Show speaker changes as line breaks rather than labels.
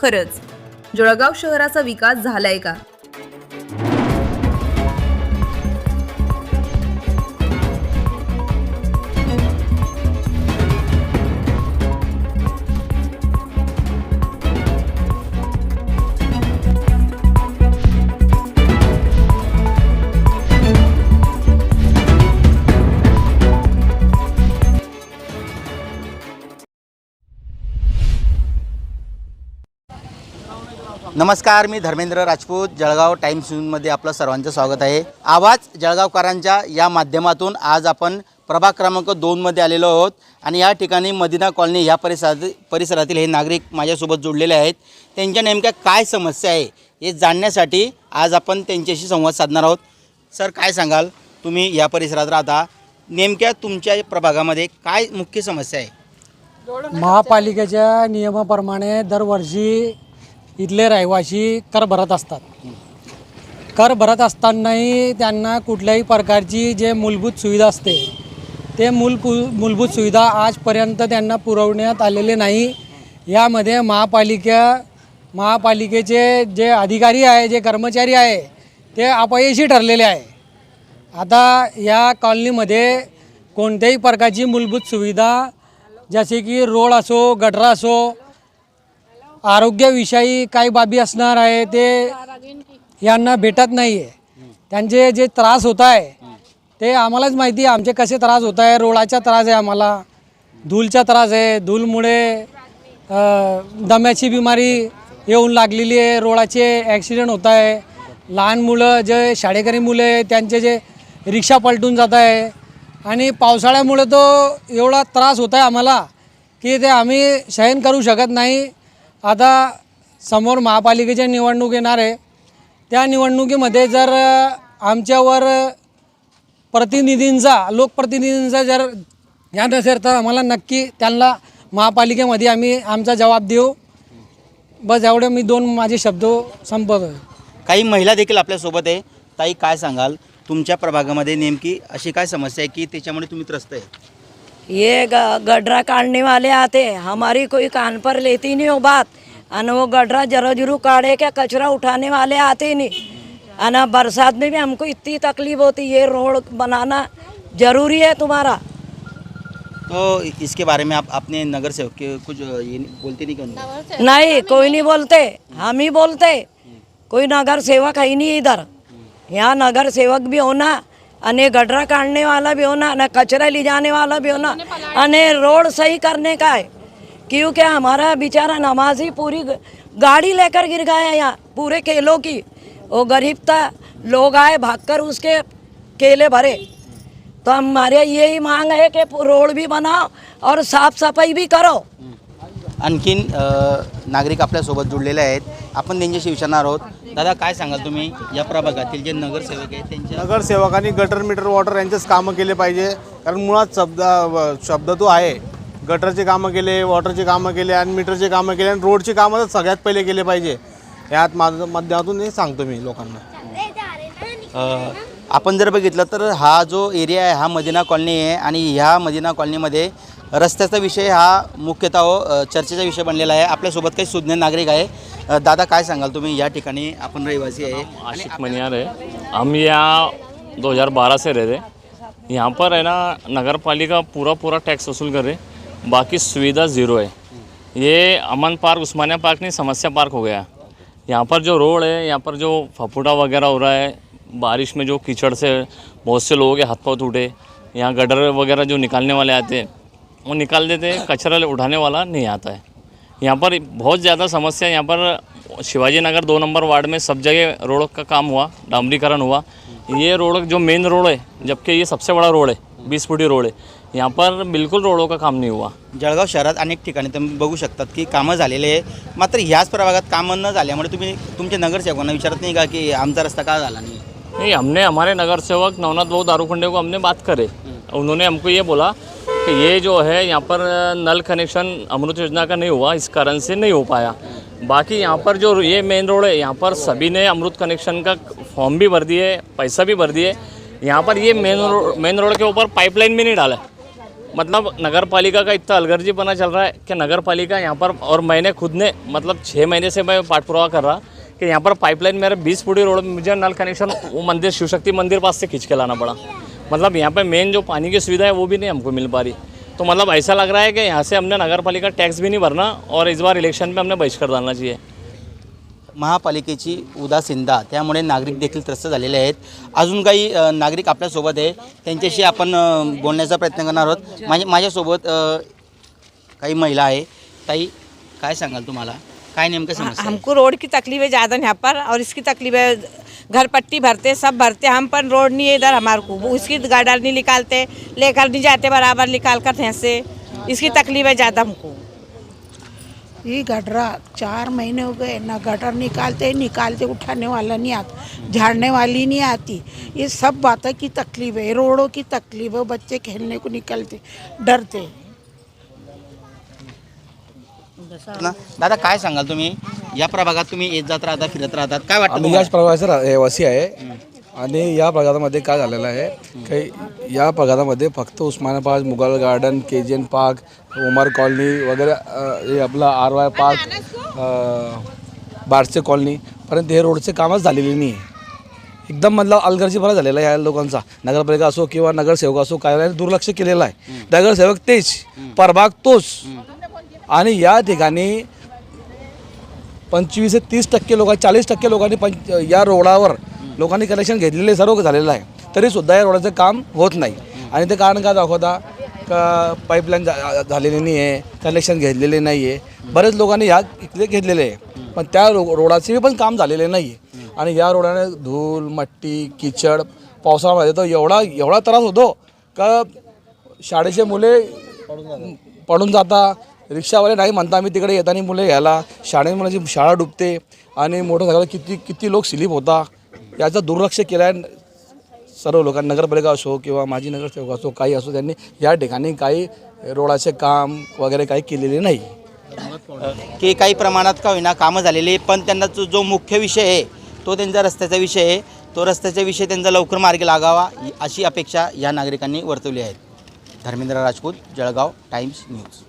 खरंच जळगाव शहराचा विकास झालाय का?
नमस्कार, मी धर्मेंद्र राजपूत. जळगाव टाइम्स न्यूजमध्ये आपलं सर्वांचं स्वागत आहे. आवाज जळगावकरांच्या या माध्यमातून आज आपण प्रभाग क्रमांक 2मध्ये आलेलो आहोत आणि या ठिकाणी मदिना कॉलनी या परिसरातील हे नागरिक माझ्यासोबत जोडलेले आहेत. त्यांच्या नेमक्या काय समस्या आहे हे जाणण्यासाठी आज आपण त्यांच्याशी संवाद साधणार आहोत. सर, काय सांगाल, तुम्ही या परिसरात राहता, नेमक्या तुमच्या प्रभागामध्ये काय मुख्य समस्या आहे?
महापालिकेच्या नियमाप्रमाणे दरवर्षी इथले रहिवासी कर भरत असतात. कर भरत असतानाही त्यांना कुठल्याही प्रकारची जे मूलभूत सुविधा असते ते मूलभूत सुविधा आजपर्यंत त्यांना पुरवण्यात आलेले नाही. यामध्ये महापालिकेचे जे अधिकारी आहे, जे कर्मचारी आहे, ते अपयशी ठरलेले आहे. आता या कॉलनीमध्ये कोणत्याही प्रकारची मूलभूत सुविधा जसे की रोड असो, गटर असो, आरोग्याविषयी काही बाबी असणार आहे ते यांना भेटत नाही आहे. त्यांचे जे त्रास होत आहे ते आम्हालाच माहिती आहे. आमचे कसे त्रास होत आहे, रोडाचा त्रास आहे, आम्हाला धूलचा त्रास आहे. धूलमुळे दम्याची बिमारी येऊन लागलेली आहे. रोडाचे ॲक्सिडेंट होत आहे. लहान मुलं, जे शाळेकरी मुलं आहे, त्यांचे जे रिक्षा पलटून जात आहे. आणि पावसाळ्यामुळे तो एवढा त्रास होत आहे आम्हाला की ते आम्ही सहन करू शकत नाही. आता समोर महापालिकेची निवडणूक येणार आहे. त्या निवडणुकीमध्ये जर आमच्यावर लोकप्रतिनिधींचा जर ध्यान असेल तर आम्हाला नक्की त्यांना महापालिकेमध्ये आम्ही आमचा जबाब देऊ. बस एवढे मी माझे शब्द संपवतो.
काही महिला देखील आपल्यासोबत आहे. ताई, काय सांगाल, तुमच्या प्रभागामध्ये नेमकी अशी काय समस्या आहे की त्याच्यामुळे तुम्ही त्रस्त आहे?
ये गड्ढा काटने वाले आते, हमारी कोई कान पर लेती नहीं वो बात. और वो गड्ढा जरा जरूर काढ़े के कचरा उठाने वाले आते नहीं. और बरसात में भी हमको इतनी तकलीफ होती. ये रोड बनाना जरूरी है तुम्हारा.
तो इसके बारे में आप अपने नगर सेवक के कुछ ये बोलते नहीं क्यों?
नहीं, कोई नहीं बोलते, हम ही बोलते. कोई नगर सेवक है ही नहीं इधर. यहाँ नगर सेवक भी होना, अने गड्ढा काटने वाला भी होना, न कचरा ले जाने वाला भी होना, अने रोड सही करने का है. क्योंकि हमारा बेचारा नमाजी पूरी गाड़ी लेकर गिर गया यहाँ पूरे केलों की. वो गरीब था, लोग आए भागकर उसके केले भरे. तो हमारे यही मांग है कि रोड भी बनाओ और साफ सफाई भी करो.
आणखीन नागरिक आपल्यासोबत जुळलेले आहेत, आपण त्यांच्याशी विचारणार आहोत. दादा, काय सांगाल, तुम्ही या प्रभागातील जे नगरसेवक आहेत त्यांच्या
नगरसेवकांनी गटर, मीटर, वॉटर यांचेच कामं केले पाहिजे. कारण मुळात शब्द तो आहे. गटरचे कामं केले, वॉटरचे कामं केले आणि मीटरचे कामं केले आणि रोडचे कामं तर सगळ्यात पहिले केले पाहिजे. यात माझं माध्यमातून हे सांगतो मी लोकांना.
आपण जर बघितलं तर हा जो एरिया आहे हा मदिना कॉलनी आहे आणि ह्या मदिना कॉलनीमध्ये रस्त्याचा विषय हा मुख्यतः चर्चेचा विषय बनलेला आहे. आपल्यासोबत काही सुज्ञ नागरिक आहे. दादा, काय सांगाल, तुम्ही या ठिकाणी आपण रहिवासी आहे?
आशिक मनियार है. हम यहाँ 2012 से रह रहे. यहाँ पर है ना नगर पालिका पूरा टैक्स वसूल कर रहे, बाकी सुविधा ज़ीरो है. ये अमन पार्क, उस्मानिया पार्क नहीं, समस्या पार्क हो गया. यहाँ पर जो रोड है, यहाँ पर जो फफूटा वगैरह हो रहा है, बारिश में जो कीचड़ से बहुत से लोगों के हाथ पाँव टूटे. यहाँ गटर वगैरह जो निकालने वाले आते हैं वो निकाल देते, कचरा उठाने वाला नहीं आता है. यहाँ पर बहुत ज़्यादा समस्या. यहाँ पर शिवाजी नगर 2 नंबर वार्ड में सब जगह रोड का काम हुआ, डामरीकरण हुआ. ये रोड जो मेन रोड है, जबकि ये सबसे बड़ा रोड है, 20 फुटी रोड है, यहाँ पर बिल्कुल रोडों का काम नहीं हुआ.
जळगाव शहरात अनेक ठिकाणी तुम्ही बघू शकतात की कामं झालेले आहे, मात्र ह्याच प्रभागात कामं न झाल्यामुळे तुम्ही तुमच्या नगरसेवकांना विचारत नाही का की आमचा रस्ता का झाला नाही?
नहीं, हमने हमारे नगर सेवक नवनाथ भाऊ दारूखंडे को हमने बात करे. उन्होंने हमको ये बोला कि ये जो है यहाँ पर नल कनेक्शन अमृत योजना का नहीं हुआ, इस कारण से नहीं हो पाया. बाकी यहाँ पर जो ये मेन रोड है, यहाँ पर सभी ने अमृत कनेक्शन का फॉर्म भी भर दिए, पैसा भी भर दिए. यहाँ पर ये मेन रोड के ऊपर पाइपलाइन भी नहीं डाला. मतलब नगर पालिका का इतना अलगर्जीपना चल रहा है कि नगर पालिका यहाँ पर, और मैंने खुद ने मतलब 6 महीने से मैं पाठपुरावा कर रहा कि यहाँ पर पाइपलाइन मेरे 20 फुटी रोड में मुझे नल कनेक्शन वो मंदिर शिव शक्ति मंदिर पास से खींच के लाना पड़ा। मतलब यहाँ पे मेन जो पानी की सुविधा है वो भी नहीं हमको मिल पा रही। तो मतलब ऐसा लग रहा है कि यहाँ से हमने नगर पालिका टॅक्स भी नहीं भरना और इस बार इलेक्शन में हमने बहिष्कार डालना चाहिए।
महापालिकेची उदासीनता त्यामुळे नागरिक देखील त्रस्त झालेले आहेत। अजून काही नागरिक आपल्यासोबत आहे, त्यांच्याशी आपण बोलण्याचा प्रयत्न करणार आहोत। माझ्यासोबत काही महिला आहे। ताई, काय सांगाल तुम्हाला, काय नेमकं समस्या आहे?
हमको रोड की तकलीफ है ज़्यादा यहाँ पर, और इसकी तकलीफ है घर पट्टी भरते सब भरते हम, पर रोड नहीं है इधर हमारे को। वो इसकी गार्डर नहीं निकालते, लेकर नहीं जाते बराबर निकाल कर यहाँ से, इसकी तकलीफ है ज़्यादा हमको।
ये गटरा 4 महीने हो गए ना, गटर निकालते उठाने वाला नहीं आता, झाड़ने वाली नहीं आती। ये सब बातों की तकलीफ है, रोडों की तकलीफ है, बच्चे खेलने को निकलते डरते।
ना दादा, काय सांगाल तुम्ही? या प्रभागात तुम्ही येत जात राहता, फिरत राहतात, काय वाटतं
आम्ही याच प्रभागाचा रहिवासी आहे आणि या प्रभागामध्ये काय झालेलं आहे की या प्रभागामध्ये फक्त Osmanabad, Mughal garden, KGN park, Umar colony वगैरे, हे आपला RY पार्क, बारसे कॉलनी पर्यंत हे रोडचे कामच झालेले नाही आहे। एकदम मतलब अलगर्जीपणा झालेला आहे या लोकांचा। नगरपालिका असो किंवा नगरसेवक असो, कार्यालयाने दुर्लक्ष केलेलं आहे। नगरसेवक तेच, प्रभाग तोच, आणि या ठिकाणी 25 ते 30% लोक, 40% लोकांनी या रोडावर लोकांनी कनेक्शन घेतलेले सर्व झालेलं आहे, तरीसुद्धा या रोडाचं काम होत नाही। आणि ते कारण काय दाखवता का पाईपलाईन झालेली नाही आहे, कनेक्शन घेतलेले नाही आहे। बरेच लोकांनी ह्या इथले घेतलेले आहे, पण त्या रोडाचे पण काम झालेले नाही आहे। आणि या रोडाने धूळ, मट्टी, किचड पावसाळ्यामध्ये तर एवढा त्रास होतो का शाळेचे मुले पडून जाता, रिक्षावाले नाही म्हणता, आम्ही तिकडे येताना मुले घ्यायला, शाळेमध्ये शाळा डुबते आणि मोठं झालं किती लोक स्लिप होता। याचं दुर्लक्ष केलं आहे सर्व लोकांनी, नगरपालिका असो किंवा माजी नगरसेवक असो, काही असो, त्यांनी या ठिकाणी काही रोडाचे काम वगैरे काही केलेले नाही।
की काही प्रमाणात का होईना कामं झालेली, पण त्यांना जो मुख्य विषय आहे तो त्यांचा रस्त्याचा विषय आहे। तो रस्त्याचा विषय त्यांचा लवकर मार्गी लागावा अशी अपेक्षा या नागरिकांनी वर्तवली आहे। Dharmendra Rajput, Jalgaon times news.